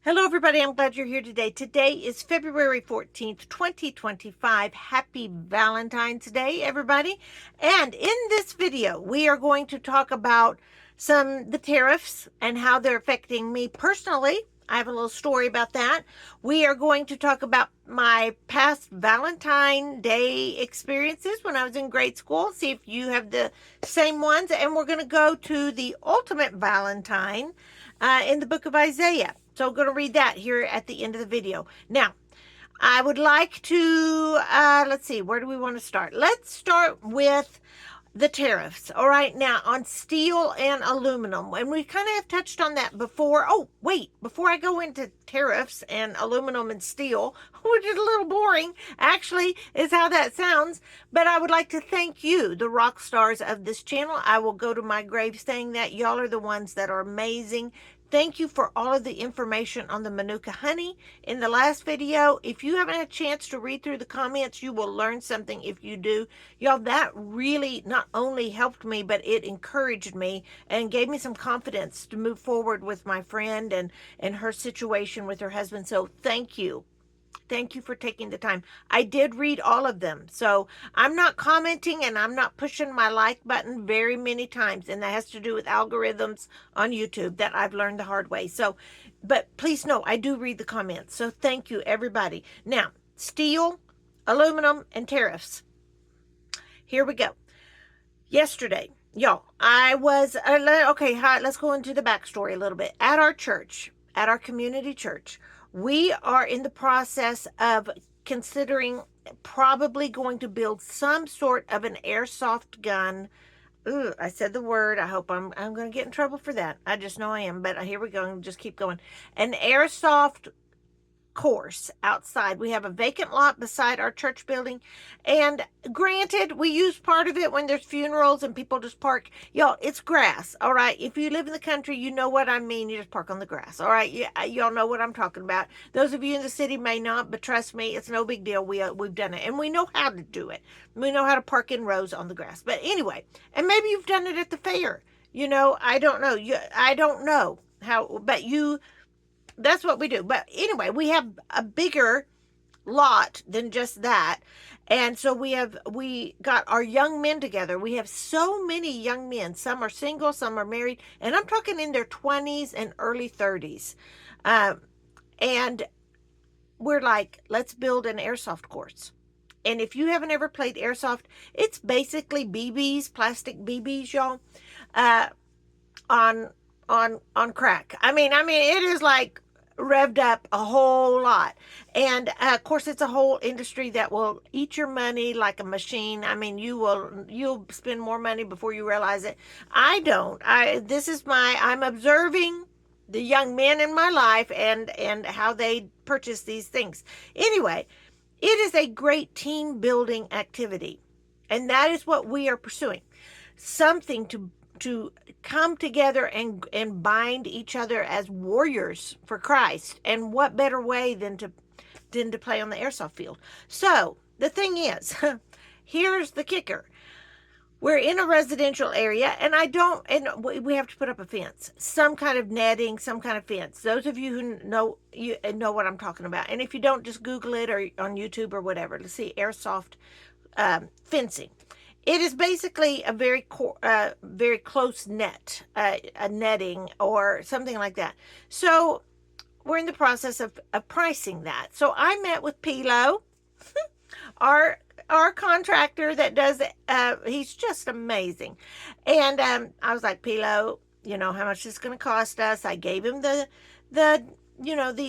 Hello, everybody. I'm glad you're here today. Today is February 14th, 2025. Happy Valentine's Day, everybody. And in this video, we are going to talk about the tariffs and how they're affecting me personally. I have a little story about that. We are going to talk about my past Valentine Day experiences when I was in grade school. See if you have the same ones. And we're going to go to the ultimate Valentine in the book of Isaiah. So I'm going to read that here at the end of the video. Now, I would like to, let's see, where do we want to start? Let's start with the tariffs. All right, now on steel and aluminum. And we kind of have touched on that before. Oh, wait, before I go into tariffs and aluminum and steel, which is a little boring, actually, is how that sounds. But I would like to thank you, the rock stars of this channel. I will go to my grave saying that. Y'all are the ones that are amazing. Thank you for all of the information on the Manuka honey in the last video. If you haven't had a chance to read through the comments, you will learn something if you do. Y'all, that really not only helped me, but it encouraged me and gave me some confidence to move forward with my friend and her situation with her husband. So thank you. Thank you for taking the time. I did read all of them. So I'm not commenting and I'm not pushing my like button very many times. And that has to do with algorithms on YouTube that I've learned the hard way. So, but please know, I do read the comments. So thank you, everybody. Now, steel, aluminum, and tariffs. Here we go. Yesterday, y'all, I was, okay, let's go into the backstory a little bit. At our church, at our community church, we are in the process of considering probably going to build some sort of an airsoft gun. Ooh, I said the word. I hope I'm going to get in trouble for that. I just know I am, but here we go. Just keep going. An airsoft course outside. We have a vacant lot beside our church building, and granted, we use part of it when there's funerals and people just park. Y'all, it's grass. All right, if you live in the country, you know what I mean. You just park on the grass. All right, y'all know what I'm talking about. Those of you in the city may not, but trust me, it's no big deal. We've done it, and we know how to do it. We know how to park in rows on the grass. But anyway, and maybe you've done it at the fair. I don't know. I don't know how, but that's what we do. But anyway, we have a bigger lot than just that. And so we got our young men together. We have so many young men. Some are single, some are married, and I'm talking in their 20s and early 30s. And we're like, let's build an airsoft course. And if you haven't ever played airsoft, it's basically BBs, plastic BBs, y'all, on crack. I mean, it is like revved up a whole lot. And of course, it's a whole industry that will eat your money like a machine. I mean, you'll spend more money before you realize it. I don't. I'm observing the young men in my life and how they purchase these things. Anyway, it is a great team building activity. And that is what we are pursuing. Something to come together and bind each other as warriors for Christ. And what better way than to play on the airsoft field? So the thing is, here's the kicker. We're in a residential area, and we have to put up a fence, some kind of netting, some kind of fence. Those of you who know, you know what I'm talking about. And if you don't, just Google it or on YouTube or whatever. Let's see, airsoft fencing. It is basically a very close net, a netting or something like that. So we're in the process of pricing that. So I met with Pilo, our contractor that does it. He's just amazing. And I was like, Pilo, how much is going to cost us? I gave him the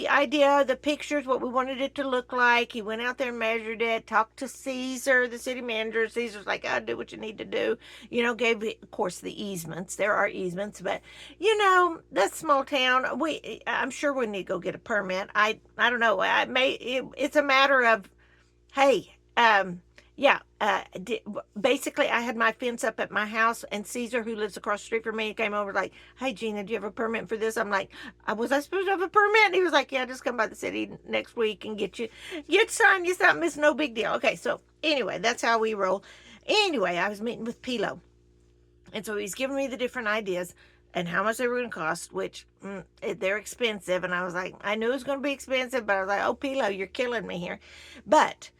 idea, the pictures, what we wanted it to look like. He went out there and measured it, talked to Caesar, the city manager. Caesar's like, I'll do what you need to do. Gave, of course, the easements. There are easements, but, that's small town. I'm sure we need to go get a permit. I don't know. It's a matter of, hey, basically I had my fence up at my house, and Caesar, who lives across the street from me, came over like, hey Gina, do you have a permit for this? I'm like, was I supposed to have a permit? And he was like, yeah, just come by the city next week and get signed you something. It's no big deal. Okay, so anyway, that's how we roll. Anyway, I was meeting with Pilo, and so he's giving me the different ideas. and how much they were going to cost, which they're expensive. And I was like, I knew it was going to be expensive, but I was like, oh, Pilo, you're killing me here. But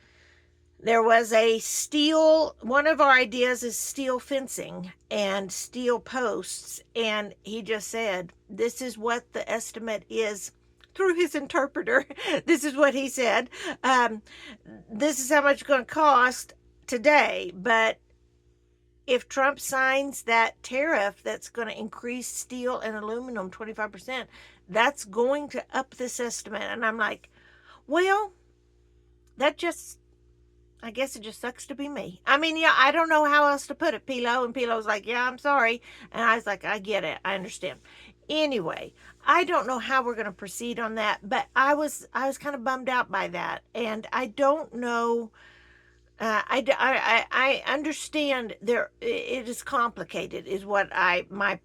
there was a steel, one of our ideas is steel fencing and steel posts. And he just said, this is what the estimate is through his interpreter. This is what he said. This is how much it's going to cost today. But if Trump signs that tariff that's going to increase steel and aluminum 25%, that's going to up this estimate. And I'm like, well, that just, I guess it just sucks to be me. I mean, yeah, I don't know how else to put it, Pilo. And Pilo's like, yeah, I'm sorry. And I was like, I get it. I understand. Anyway, I don't know how we're going to proceed on that, but I was kind of bummed out by that. And I don't know. I understand there it is complicated is what my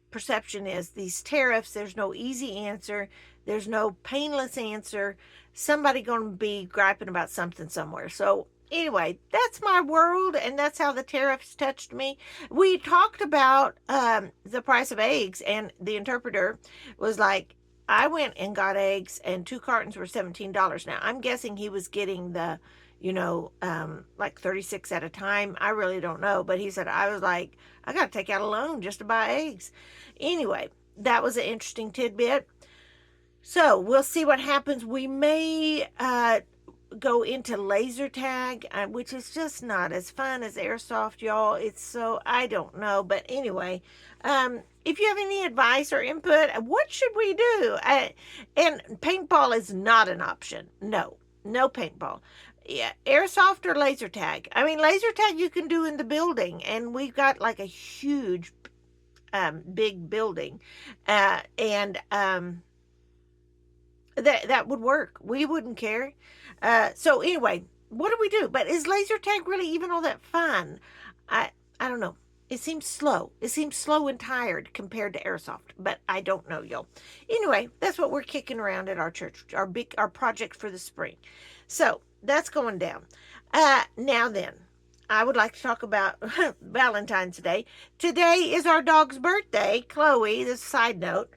perception is. These tariffs, there's no easy answer, there's no painless answer. Somebody going to be griping about something somewhere. So anyway, that's my world, and that's how the tariffs touched me. We talked about the price of eggs, and the interpreter was like, I went and got eggs and 2 cartons were $17. Now I'm guessing he was getting the like 36 at a time. I really don't know. But he said, I was like, I got to take out a loan just to buy eggs. Anyway, that was an interesting tidbit. So we'll see what happens. We may go into laser tag, which is just not as fun as airsoft, y'all. It's so, I don't know. But anyway, if you have any advice or input, what should we do? And paintball is not an option. No, no paintball. Yeah, airsoft or laser tag. I mean, laser tag you can do in the building, and we've got like a huge, big building, and that would work. We wouldn't care. So anyway, what do we do? But is laser tag really even all that fun? I don't know. It seems slow. It seems slow and tired compared to airsoft, but I don't know, y'all. Anyway, that's what we're kicking around at our church, our project for the spring. So that's going down. Now then, I would like to talk about Valentine's Day. Today is our dog's birthday, Chloe. This side note.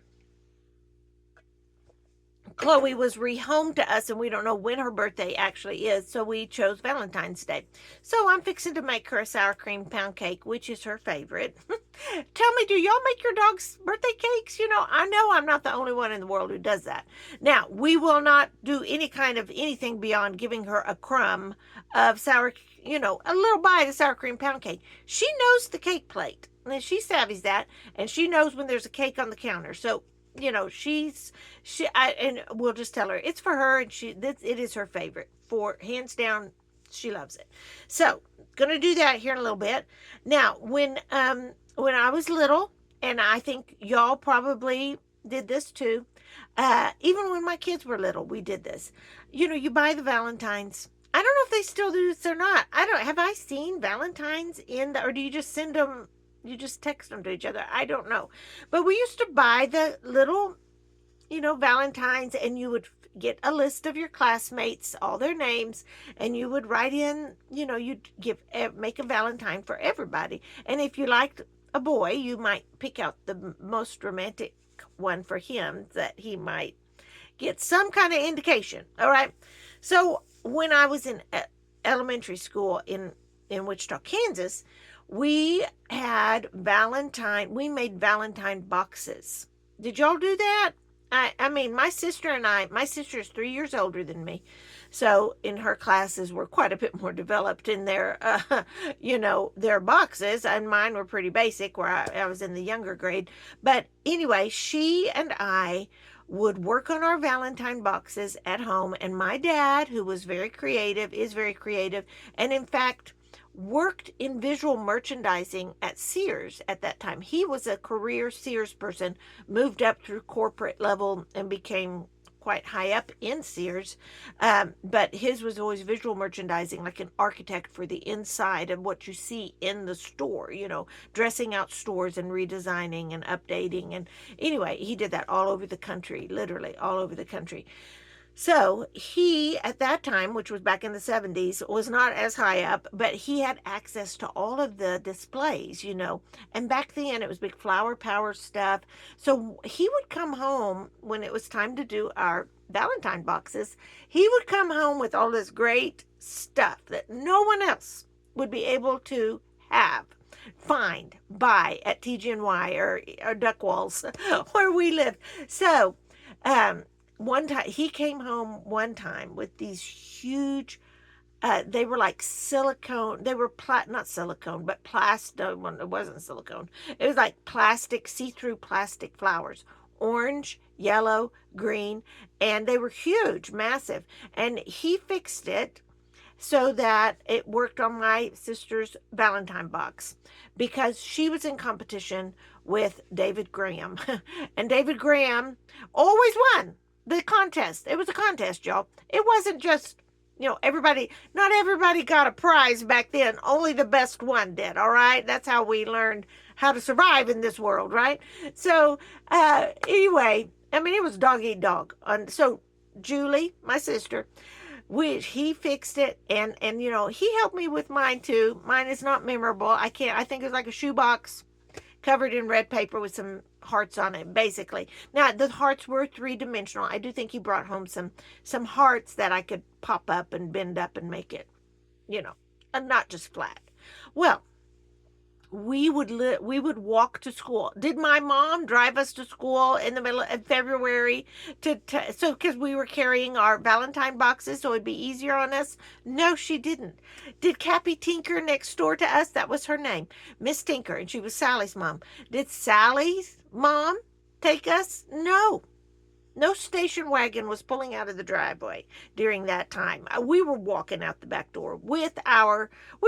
Chloe was rehomed to us, and we don't know when her birthday actually is, so we chose Valentine's Day. So I'm fixing to make her a sour cream pound cake, which is her favorite. Tell me, do y'all make your dog's birthday cakes? I know I'm not the only one in the world who does that. Now, we will not do any kind of anything beyond giving her a crumb of sour, a little bite of sour cream pound cake. She knows the cake plate, and she savvies that, and she knows when there's a cake on the counter. So and we'll just tell her it's for her, and it is her favorite, for hands down. She loves it. So gonna do that here in a little bit. Now, when I was little, and I think y'all probably did this too, even when my kids were little, we did this. You buy the Valentines. I don't know if they still do this or not. Have I seen Valentines or do you just send them? You just text them to each other. I don't know. But we used to buy the little, Valentines, and you would get a list of your classmates, all their names, and you would write in, you'd make a Valentine for everybody. And if you liked a boy, you might pick out the most romantic one for him that he might get some kind of indication. All right. So when I was in elementary school in Wichita, Kansas, we made Valentine boxes. Did y'all do that? I mean, my sister is 3 years older than me. So in her classes were quite a bit more developed in their, their boxes, and mine were pretty basic where I was in the younger grade. But anyway, she and I would work on our Valentine boxes at home, and my dad, who was is very creative, and in fact, worked in visual merchandising at Sears at that time. He was a career Sears person, moved up through corporate level and became quite high up in Sears. But his was always visual merchandising, like an architect for the inside of what you see in the store, dressing out stores and redesigning and updating. And anyway, he did that all over the country, literally all over the country. So he, at that time, which was back in the 70s, was not as high up, but he had access to all of the displays, And back then it was big flower power stuff. So he would come home when it was time to do our Valentine boxes. He would come home with all this great stuff that no one else would be able to have, find, buy at TGNY or Duck Walls where we lived. So, um, one time he came home one time with these huge, they were like silicone, they were not silicone but plastic. It wasn't silicone, it was like plastic, see-through plastic flowers, orange, yellow, green, and they were huge, massive. And he fixed it so that it worked on my sister's Valentine box, because she was in competition with David Graham. And David Graham always won the contest. It was a contest, y'all. It wasn't just, everybody, not everybody got a prize back then. Only the best one did, all right? That's how we learned how to survive in this world, right? So, anyway, I mean, it was dog eat dog. And so, Julie, my sister, which he fixed it, and he helped me with mine too. Mine is not memorable. I think it's like a shoebox covered in red paper with some hearts on it, basically. Now the hearts were three-dimensional. I do think he brought home some hearts that I could pop up and bend up and make it, and not just flat. Well, we would walk to school. Did my mom drive us to school in the middle of February so because we were carrying our Valentine boxes so it'd be easier on us? No, she didn't. Did Cappy Tinker next door to us, that was her name, Miss Tinker, and she was Sally's mom. Did Sally's mom take us? No. No station wagon was pulling out of the driveway during that time. We were walking out the back door we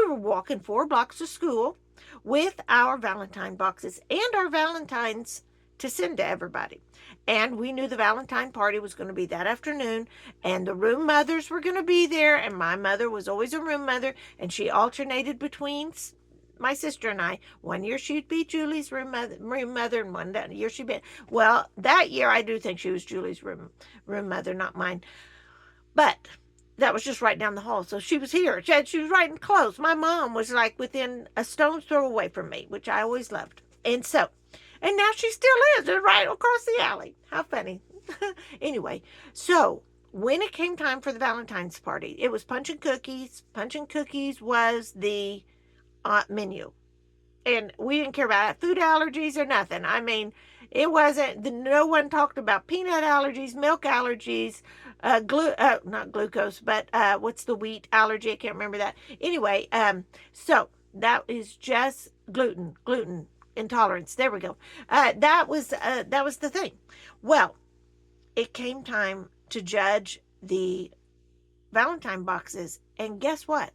were walking 4 blocks to school with our Valentine boxes and our Valentines to send to everybody. And we knew the Valentine party was going to be that afternoon, and the room mothers were going to be there, and my mother was always a room mother, and she alternated between my sister and I. One year she'd be Julie's room mother, and one year she'd be, well, that year I do think she was Julie's room mother, not mine. But that was just right down the hall. So she was here. She was right and close. My mom was like within a stone's throw away from me, which I always loved. And now she still is right across the alley. How funny. Anyway, so when it came time for the Valentine's party, it was punch and cookies. Punch and cookies was the menu. And we didn't care about food allergies or nothing. I mean, it wasn't, no one talked about peanut allergies, milk allergies, not glucose, but what's the wheat allergy? I can't remember that. Anyway, so that is just gluten intolerance. There we go. That was the thing. Well, it came time to judge the Valentine boxes, and guess what?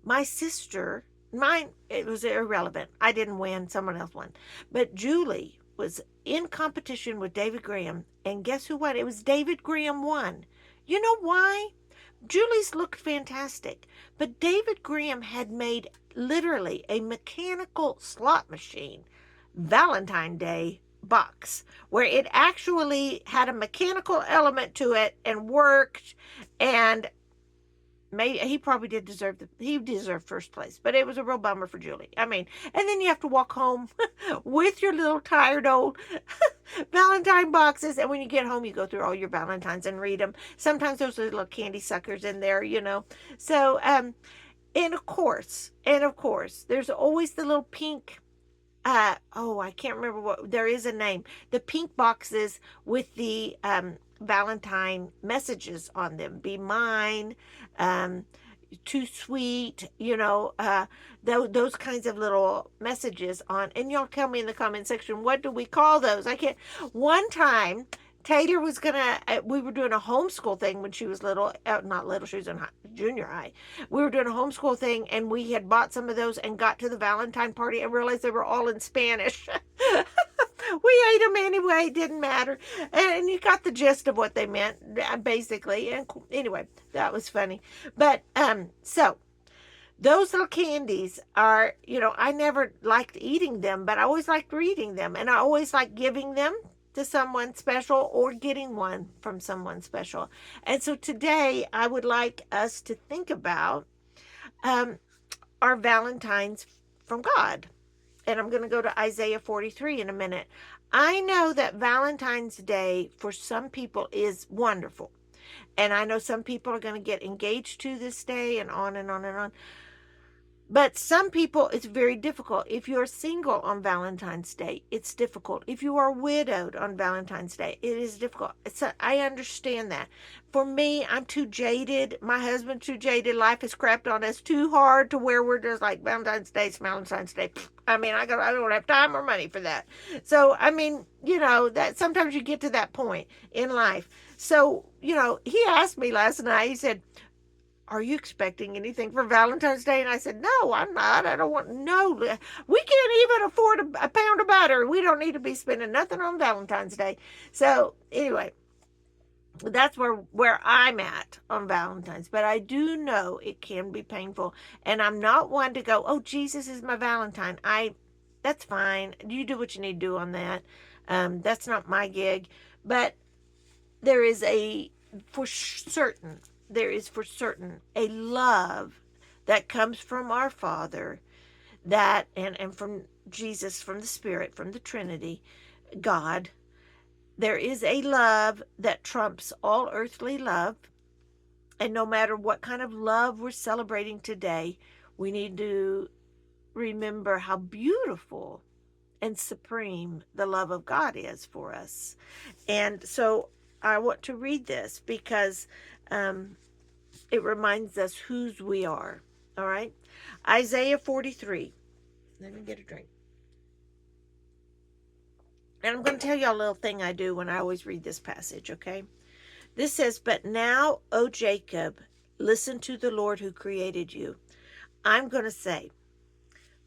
My sister, it was irrelevant. I didn't win. Someone else won. But Julie was in competition with David Graham, and guess who won? It was David Graham won. You know why? Julie's looked fantastic, but David Graham had made literally a mechanical slot machine Valentine Day box where it actually had a mechanical element to it and worked, and maybe he probably he deserved first place, but it was a real bummer for Julie. I mean, and then you have to walk home with your little tired old Valentine boxes, and when you get home you go through all your Valentines and read them. Sometimes there's little candy suckers in there, so and of course there's always the little pink, I can't remember what, there is a name, the pink boxes with the Valentine messages on them. Be mine, too sweet, those kinds of little messages on. And y'all tell me in the comment section, what do we call those? I can't. One time Taylor was we were doing a homeschool thing when she was little, not little, she was in junior high. We were doing a homeschool thing, and we had bought some of those and got to the Valentine party and realized they were all in Spanish. We ate them anyway, it didn't matter. And you got the gist of what they meant, basically. And anyway, that was funny. But, so, those little candies are, I never liked eating them, but I always liked reading them. And I always liked giving them to someone special or getting one from someone special. And so today I would like us to think about um, our Valentines from God. And I'm going to go to Isaiah 43 in a minute. I know that Valentine's Day for some people is wonderful. And I know some people are going to get engaged to this day and on and on and on. But some people, it's very difficult. If you're single on Valentine's Day, it's difficult. If you are widowed on Valentine's Day, it is difficult. I understand that. For me, I'm too jaded. My husband's too jaded. Life has crapped on us too hard to where we're just like Valentine's Day, Valentine's Day. I mean, I don't have time or money for that. So, I mean, that sometimes you get to that point in life. So, he asked me last night, he said, are you expecting anything for Valentine's Day? And I said, no, I'm not. I don't want, no. We can't even afford a pound of butter. We don't need to be spending nothing on Valentine's Day. So anyway, that's where I'm at on Valentine's. But I do know it can be painful. And I'm not one to go, oh, Jesus is my Valentine. That's fine. You do what you need to do on that. That's not my gig. But there is for certain a love that comes from our Father, that and from Jesus, from the Spirit, from the Trinity, God. There is a love that trumps all earthly love. And no matter what kind of love we're celebrating today, we need to remember how beautiful and supreme the love of God is for us. And so I want to read this because it reminds us whose we are. All right. Isaiah 43. Let me get a drink. And I'm going to tell you a little thing I do when I always read this passage, okay? This says, but now, O Jacob, listen to the Lord who created you. I'm going to say,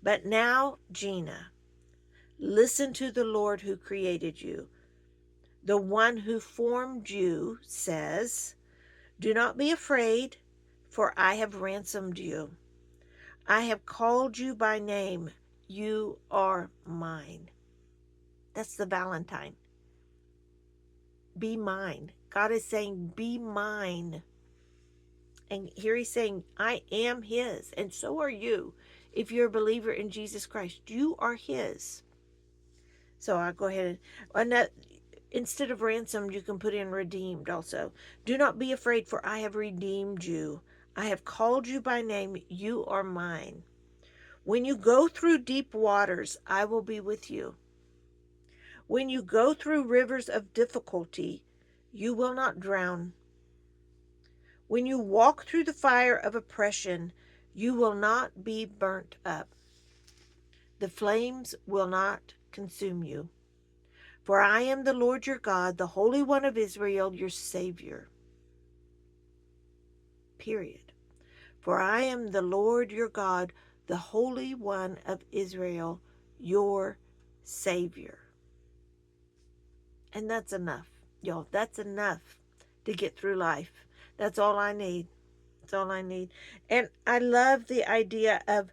but now, Gina, listen to the Lord who created you. The one who formed you says, do not be afraid, for I have ransomed you. I have called you by name. You are mine. That's the Valentine. Be mine. God is saying, be mine. And here he's saying, I am his. And so are you. If you're a believer in Jesus Christ, you are his. So I'll go ahead and instead of ransomed, you can put in redeemed also. Do not be afraid, for I have redeemed you. I have called you by name. You are mine. When you go through deep waters, I will be with you. When you go through rivers of difficulty, you will not drown. When you walk through the fire of oppression, you will not be burnt up. The flames will not consume you. For I am the Lord your God, the Holy One of Israel, your Savior. Period. For I am the Lord your God, the Holy One of Israel, your Savior. And that's enough, y'all. That's enough to get through life. That's all I need. That's all I need. And I love the idea of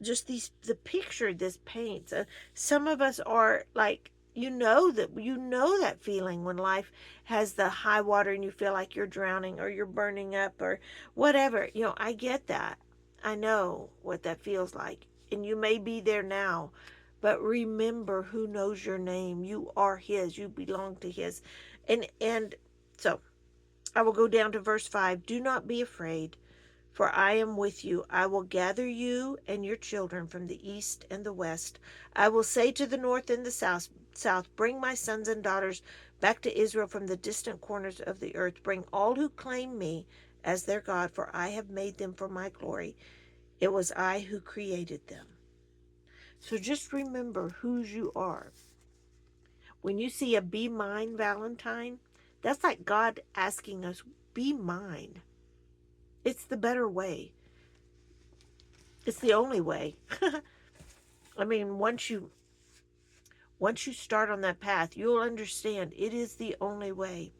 just the picture this paints. Some of us are like, that feeling when life has the high water and you feel like you're drowning or you're burning up or whatever. I get that. I know what that feels like. And you may be there now, but remember who knows your name. You are his. You belong to his. And so I will go down to verse 5. Do not be afraid, for I am with you. I will gather you and your children from the east and the west. I will say to the north and the south, bring my sons and daughters back to Israel from the distant corners of the earth. Bring all who claim me as their God, for I have made them for my glory. It was I who created them. So just remember whose you are. When you see a be mine Valentine, that's like God asking us, be mine. It's the better way. It's the only way. I mean, once you start on that path, you'll understand it is the only way.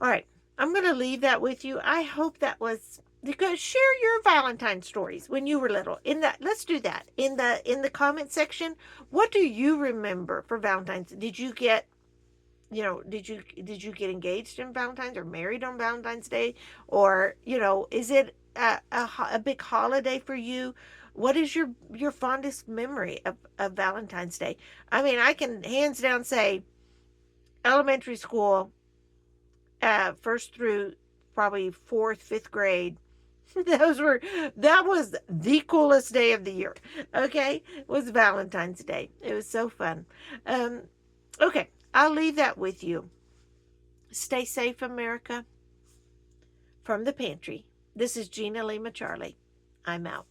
All right, I'm going to leave that with you. I hope that was Because share your Valentine stories when you were little. Let's do that in the comment section. What do you remember for Valentine's? Did you get did you get engaged in Valentine's or married on Valentine's Day, or is it a big holiday for you? What is your fondest memory of Valentine's Day? I mean, I can hands down say elementary school, first through probably fourth, fifth grade. That was the coolest day of the year. Okay, was Valentine's Day. It was so fun. Um, okay, I'll leave that with you. Stay safe, America. From the pantry, this is Gina Lima Charlie. I'm out.